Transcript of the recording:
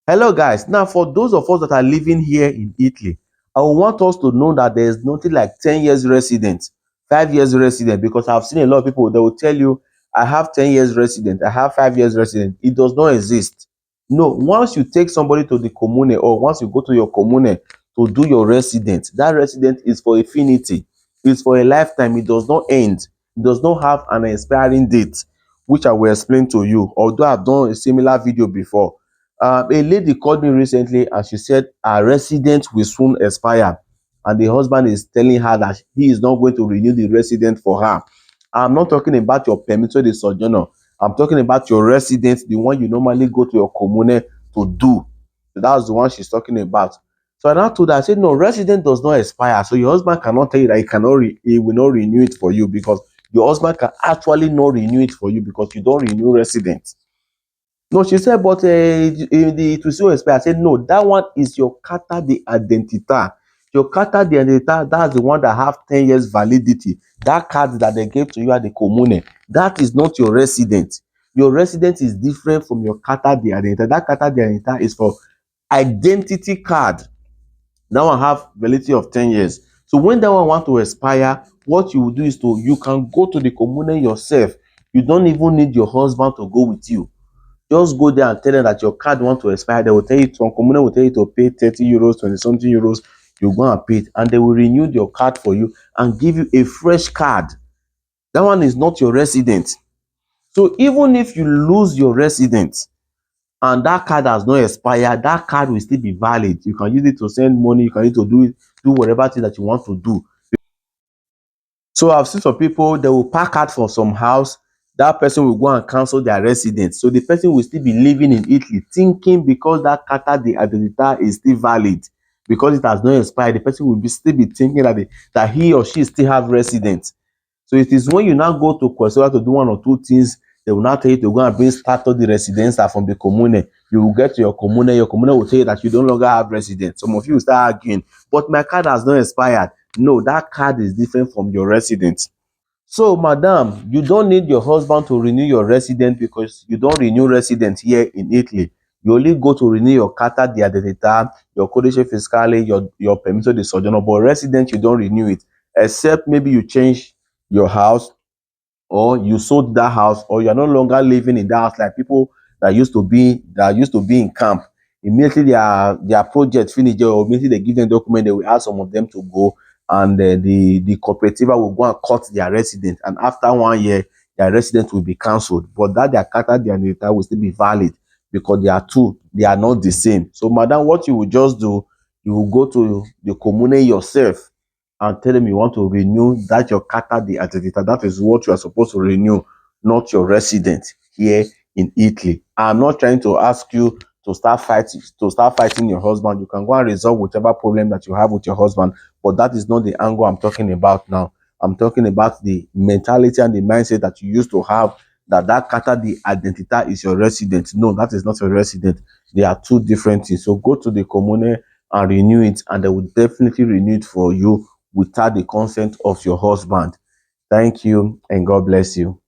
Hello, guys. Now, for those of us that are living here in Italy, I want us to know that there is nothing like 10 years resident, 5 years resident, because I've seen a lot of people that will tell you, I have 10 years resident, I have 5 years resident. It does not exist. No, once you take somebody to the commune or once you go to your commune to do your resident, that resident is for infinity. It's for a lifetime. It does not end. It does not have an expiring date, which I will explain to you, although I've done a similar video before. A lady called me recently and she said her resident will soon expire, and the husband is telling her that he is not going to renew the resident for her. I'm not talking about your permit de sojourner. I'm talking about your resident, the one you normally go to your commune to do. So that's the one she's talking about. So I now told her, I said, no, resident does not expire. So your husband cannot tell you that he will not renew it for you, because your husband can actually not renew it for you because you don't renew resident. No, she said, but it will still expire. I said, no, that one is your carta de identità. Your carta de identità, that's the one that have 10 years validity. That card that they gave to you at the commune, that is not your resident. Your resident is different from your carta de identità. That carta de identità is for identity card. That one have validity of 10 years. So when that one want to expire, what you will do is you can go to the commune yourself. You don't even need your husband to go with you. Just go there and tell them that your card want to expire. They will tell you, some commune will tell you to pay 30 euros, 20 something euros. You go and pay it, and they will renew your card for you and give you a fresh card. That one is not your resident. So even if you lose your resident and that card has not expired, that card will still be valid. You can use it to send money, you can use it to do whatever thing that you want to do. So I've seen some people, they will park out for some house, that person will go and cancel their residence. So the person will still be living in Italy, thinking because that carta de identità is still valid, because it has not expired, the person will still be thinking that he or she still have residence. So it is when you now go to Questora to do one or two things, they will now tell you to go and bring starter the residenza from the commune. You will get to your commune will tell you that you no longer have residence. Some of you will start arguing, but my card has not expired. No, that card is different from your residence. So, madam, you don't need your husband to renew your residence, because you don't renew residence here in Italy. You only go to renew your carta di identità, your codice fiscale, your permesso di soggiorno, but residence you don't renew it, except maybe you change your house, or you sold that house, or you're no longer living in that house, like people that used to be in camp. Immediately their project finish, or immediately they give them document, they will ask some of them to go, and the cooperativa will go and cut their resident, and after 1 year their resident will be cancelled, but that their carta their data will still be valid, because they are not the same. So madam, what you will just do, you will go to the commune yourself and tell them you want to renew that your carta de identità. That is what you are supposed to renew, not your resident here in Italy. I'm not trying to ask you to start fighting your husband. You can go and resolve whatever problem that you have with your husband, but that is not the angle I'm talking about now. I'm talking about the mentality and the mindset that you used to have, that carta de identità is your resident. No, that is not your resident. They are two different things. So go to the commune and renew it, and they will definitely renew it for you without the consent of your husband. Thank you, and God bless you.